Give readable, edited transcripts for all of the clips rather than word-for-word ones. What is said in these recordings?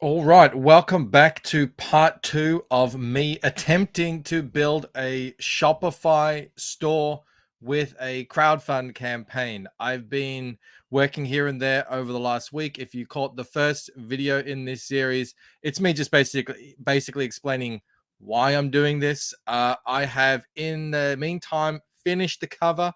All right, welcome back to part two of me attempting to build a Shopify store with a crowdfund campaign. I've been working here and there over the last week. If you caught the first video in this series, it's me just basically explaining why I'm doing this. I have in the meantime finished the cover.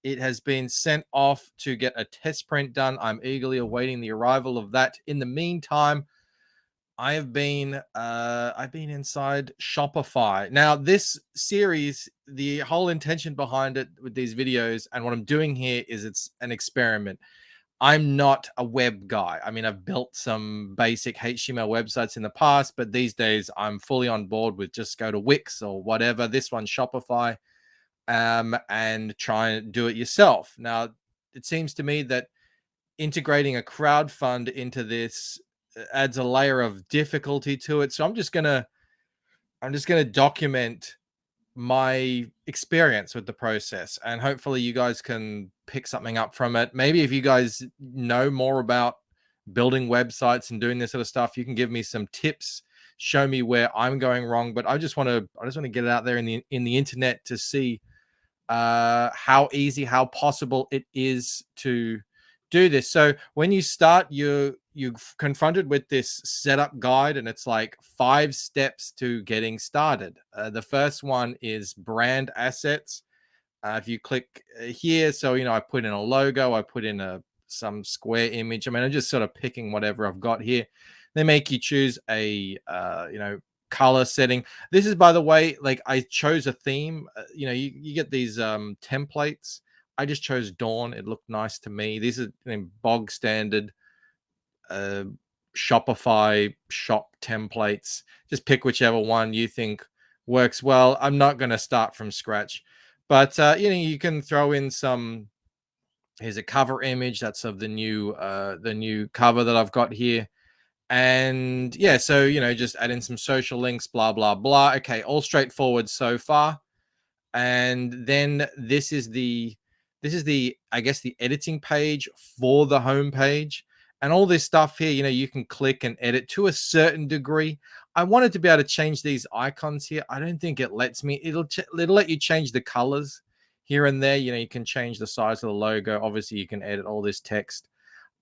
It has been sent off to get a test print done. I'm eagerly awaiting the arrival of that. In the meantime, I've been inside Shopify. Now, this series, the whole intention behind it with these videos and what I'm doing here is it's an experiment. I'm not a web guy. I mean, I've built some basic HTML websites in the past, but these days I'm fully on board with just go to Wix or whatever. This one's Shopify, and try and do it yourself. Now, it seems to me that integrating a crowdfund into this adds a layer of difficulty to it. So I'm just gonna document my experience with the process, and hopefully you guys can pick something up from it. Maybe if you guys know more about building websites and doing this sort of stuff, you can give me some tips, show me where I'm going wrong. But I just want to get it out there in the internet to see how easy, how possible it is to do this. So when you start, you're confronted with this setup guide, and it's like 5 steps to getting started. The first one is brand assets. If you click here, so I put in a logo, I put in some square image. I mean, I'm just sort of picking whatever I've got here. They make you choose a color setting. This is, by the way, like I chose a theme. You get these templates. I just chose Dawn. It looked nice to me. These are bog standard uh, Shopify shop templates. Just pick whichever one you think works well. I'm not going to start from scratch, but you can throw in some. Here's a cover image that's of the new cover that I've got here. And yeah, so just add in some social links, blah blah blah. Okay, all straightforward so far. And then this is the I guess the editing page for the home page. And all this stuff here, you can click and edit to a certain degree. I wanted to be able to change these icons here. I don't think it lets me. It'll let you change the colors here and there. You can change the size of the logo. Obviously you can edit all this text.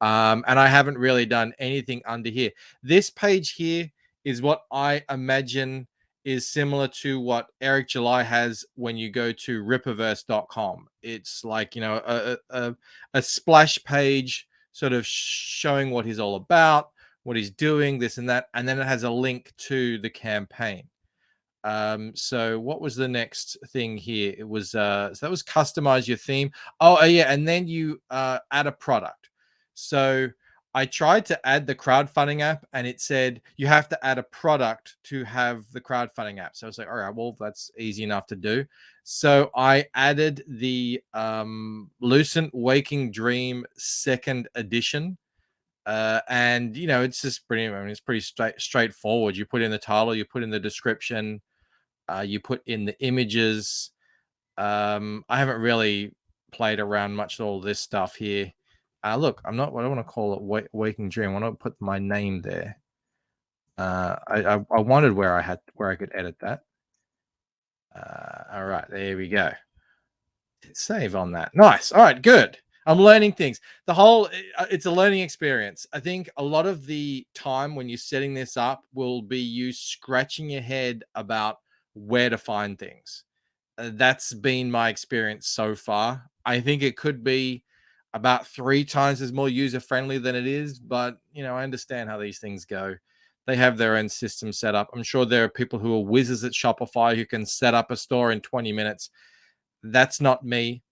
And I haven't really done anything under here. This page here is what I imagine is similar to what Eric July has when you go to rippaverse.com. It's like, a splash page sort of showing what he's all about, what he's doing, this and that. And then it has a link to the campaign. So what was the next thing here? It was so that was customize your theme. Oh yeah, and then you add a product. So I tried to add the crowdfunding app, and it said you have to add a product to have the crowdfunding app. So I was like, all right, well, that's easy enough to do. So I added the Lucent Waking Dream second edition. And it's just pretty. I mean, it's pretty straightforward. You put in the title, you put in the description, you put in the images. I haven't really played around much with all this stuff here. Look, I don't want to call it Waking Dream. I want to put my name there. I wondered where I could edit that. All right, there we go. Save on that. Nice. All right, good. I'm learning things. It's a learning experience. I think a lot of the time when you're setting this up will be you scratching your head about where to find things. That's been my experience so far. I think it could be about 3 times as more user friendly than it is, but I understand how these things go. They have their own system set up. I'm sure there are people who are whizzes at Shopify who can set up a store in 20 minutes. That's not me.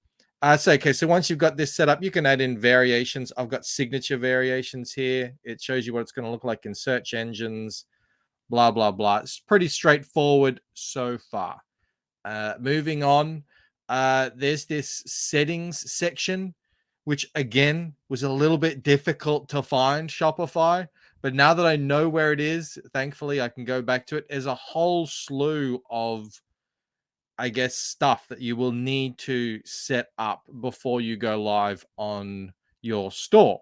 So okay, so once you've got this set up, you can add in variations. I've got signature variations here. It shows you what it's going to look like in search engines, blah blah blah. It's pretty straightforward so far. Moving on, there's this settings section, which again was a little bit difficult to find Shopify. But now that I know where it is, thankfully I can go back to it. There's a whole slew of, I guess, stuff that you will need to set up before you go live on your store.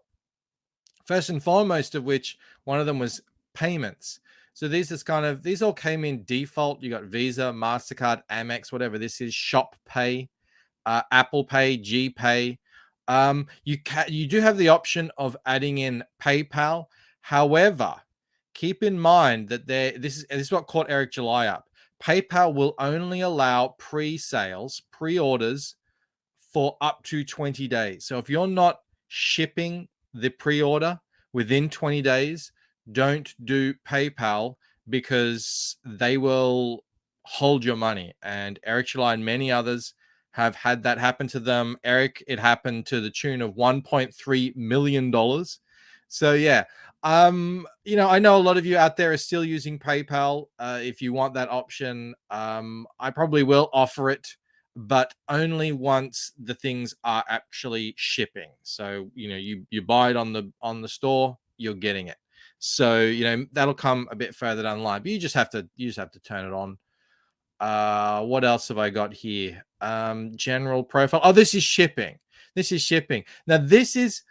First and foremost of which, one of them was payments. So these all came in default. You got Visa, MasterCard, Amex, whatever this is, Shop Pay, Apple Pay, GPay. You do have the option of adding in PayPal. However, keep in mind that this is what caught Eric July up. PayPal will only allow pre-sales, pre-orders for up to 20 days. So if you're not shipping the pre-order within 20 days, don't do PayPal because they will hold your money. And Eric July and many others have had that happen to them. Eric, it happened to the tune of $1.3 million. So yeah, I know a lot of you out there are still using PayPal. If you want that option, I probably will offer it, but only once the things are actually shipping. So you buy it on the store, you're getting it. So that'll come a bit further down the line, but you just have to turn it on. What else have I got here? General profile. Oh, this is shipping. Now this is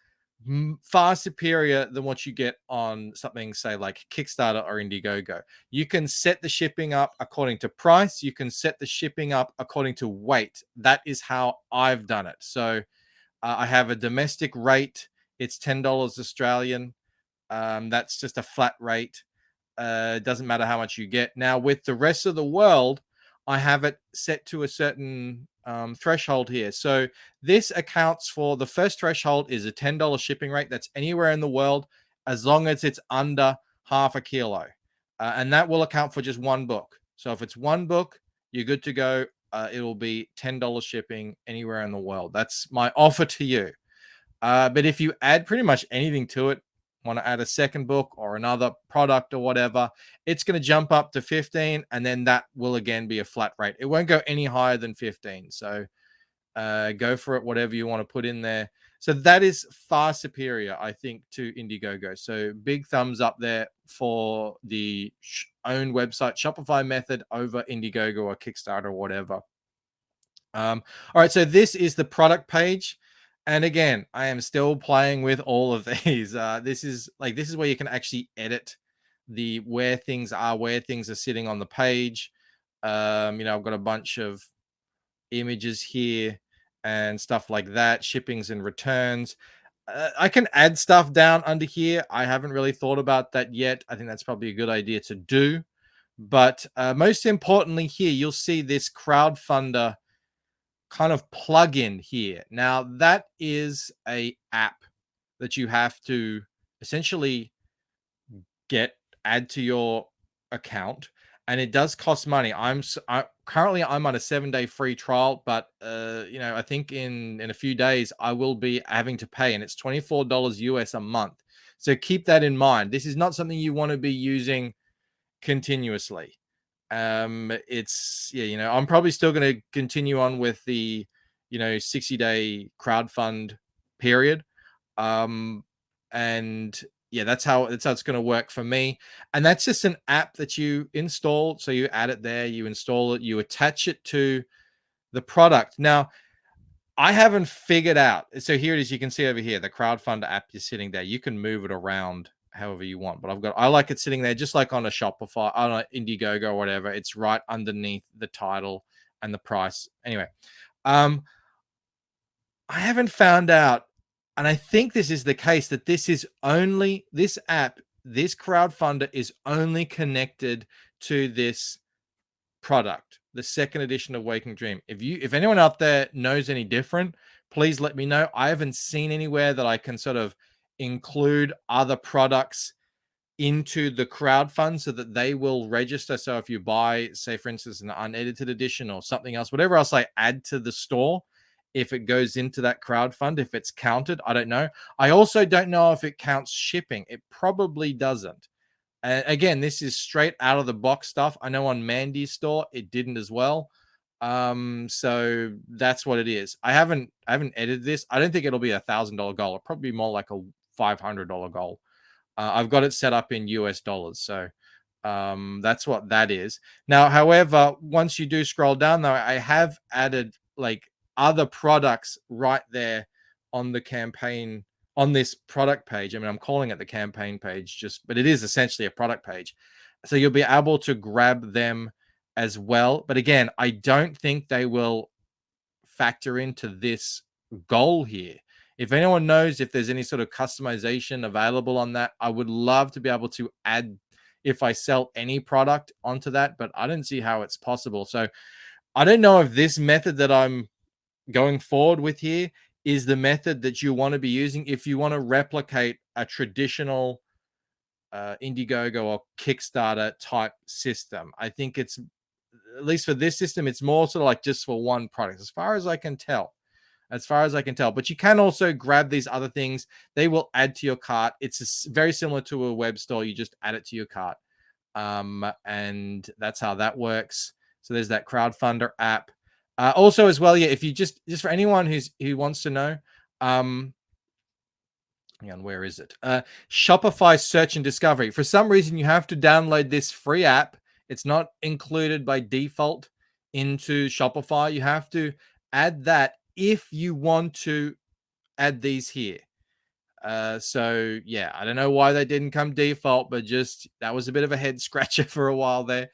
far superior than what you get on something, say, like Kickstarter or Indiegogo. You can set the shipping up according to price. You can set the shipping up according to weight. That is how I've done it. So I have a domestic rate. It's $10 Australian. That's just a flat rate. It doesn't matter how much you get. Now, with the rest of the world, I have it set to a certain threshold here. So this accounts for, the first threshold is a $10 shipping rate. That's anywhere in the world, as long as it's under half a kilo. And that will account for just one book. So if it's one book, you're good to go. It will be $10 shipping anywhere in the world. That's my offer to you. But if you add pretty much anything to it, want to add a second book or another product or whatever, it's going to jump up to 15, and then that will again be a flat rate. It won't go any higher than 15. So go for it, whatever you want to put in there. So that is far superior, I think, to Indiegogo. So big thumbs up there for the own website Shopify method over Indiegogo or Kickstarter or whatever. All right, so this is the product page. And again, I am still playing with all of these. This is where you can actually edit where things are sitting on the page. I've got a bunch of images here and stuff like that, shippings and returns. I can add stuff down under here. I haven't really thought about that yet. I think that's probably a good idea to do. But most importantly here, you'll see this Crowdfunder kind of plug-in here. Now that is a app that you have to essentially add to your account, and it does cost money. Currently I'm on a 7-day free trial, but I think in a few days I will be having to pay, and it's $24 US a month. So keep that in mind. This is not something you want to be using continuously. I'm probably still going to continue on with the 60-day crowdfund period, and yeah, that's how it's going to work for me. And that's just an app that you install. So you add it there, you install it, you attach it to the product. Now I haven't figured out, so here it is, you can see over here the Crowdfunder app is sitting there. You can move it around however you want, but I like it sitting there just like on a Shopify, on an Indiegogo or whatever. It's right underneath the title and the price. Anyway, I haven't found out, and I think this is the case, that this app, this Crowdfunder is only connected to this product, the second edition of Waking Dream. If anyone out there knows any different, please let me know. I haven't seen anywhere that I can sort of include other products into the crowdfund so that they will register. So if you buy, say for instance, an unedited edition or something else, whatever else I add to the store, if it goes into that crowdfund, if it's counted, I don't know. I also don't know if it counts shipping. It probably doesn't. And again, this is straight out of the box stuff. I know on Mandy's store it didn't as well. So that's what it is. I haven't edited this. I don't think it'll be $1,000 goal. It'll probably be more like a $500 goal. I've got it set up in US dollars. So that's what that is. Now, however, once you do scroll down though, I have added like other products right there on the campaign, on this product page. I mean, I'm calling it the campaign page, but it is essentially a product page. So you'll be able to grab them as well. But again, I don't think they will factor into this goal here. If anyone knows if there's any sort of customization available on that, I would love to be able to add if I sell any product onto that, but I don't see how it's possible. So I don't know if this method that I'm going forward with here is the method that you want to be using if you want to replicate a traditional Indiegogo or Kickstarter type system. I think it's, at least for this system, it's more sort of like just for one product, as far as I can tell. But you can also grab these other things. They will add to your cart. It's very similar to a web store. You just add it to your cart. And that's how that works. So there's that Crowdfunder app. Also as well, yeah, if you just for anyone who wants to know, hang on, where is it? Shopify search and discovery. For some reason, you have to download this free app. It's not included by default into Shopify. You have to add that if you want to add these here. So yeah, I don't know why they didn't come default, but just that was a bit of a head scratcher for a while there.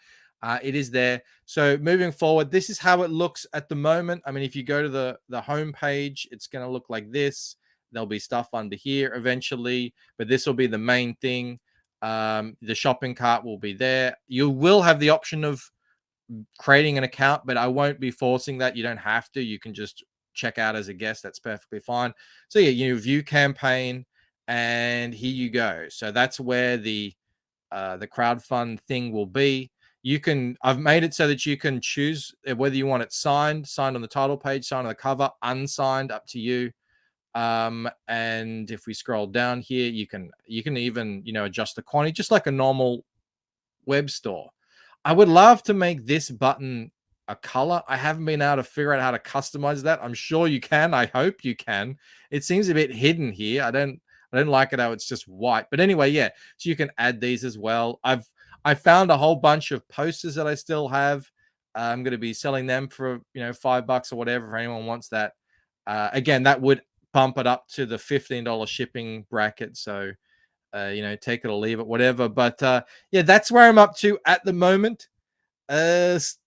It is there. So moving forward, this is how it looks at the moment. I mean, if you go to the home page, it's going to look like this. There'll be stuff under here eventually, but this will be the main thing. The shopping cart will be there. You will have the option of creating an account, but I won't be forcing that. You don't have to. You can just check out as a guest. That's perfectly fine. So yeah, you view campaign, and here you go. So that's where the crowdfund thing will be. I've made it so that you can choose whether you want it signed on the title page, signed on the cover, unsigned, up to you. And if we scroll down here, you can even, adjust the quantity just like a normal web store. I would love to make this button a color. I haven't been able to figure out how to customize that. I'm sure you can. I hope you can. It seems a bit hidden here. I don't like it how it's just white. But anyway, yeah. So you can add these as well. I found a whole bunch of posters that I still have. I'm going to be selling them for $5 or whatever if anyone wants that. Again, that would bump it up to the $15 shipping bracket. So take it or leave it, whatever. But yeah, that's where I'm up to at the moment.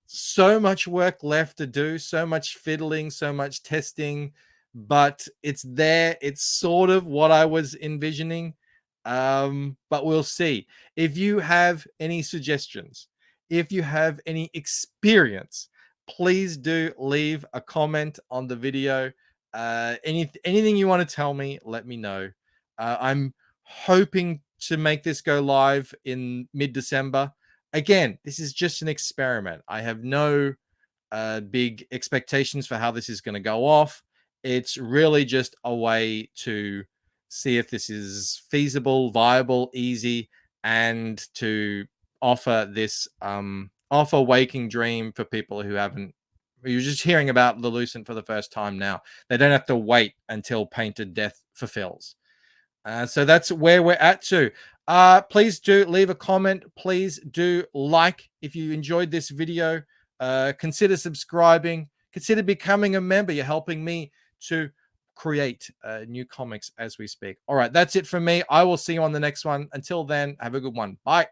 So much work left to do, so much fiddling, so much testing, but it's there. It's sort of what I was envisioning. But we'll see. If you have any suggestions, if you have any experience, please do leave a comment on the video. Anything you want to tell me, let me know. I'm hoping to make this go live in mid-December. Again, this is just an experiment. I have no big expectations for how this is going to go off. It's really just a way to see if this is feasible, viable, easy, and to offer this offer Waking Dream for people who you're just hearing about the Lucent for the first time now. They don't have to wait until Painted Death fulfills. So that's where we're at to. Please do leave a comment. Please do like if you enjoyed this video. Consider subscribing. Consider becoming a member. You're helping me to create new comics as we speak. All right, that's it from me. I will see you on the next one. Until then, have a good one. Bye.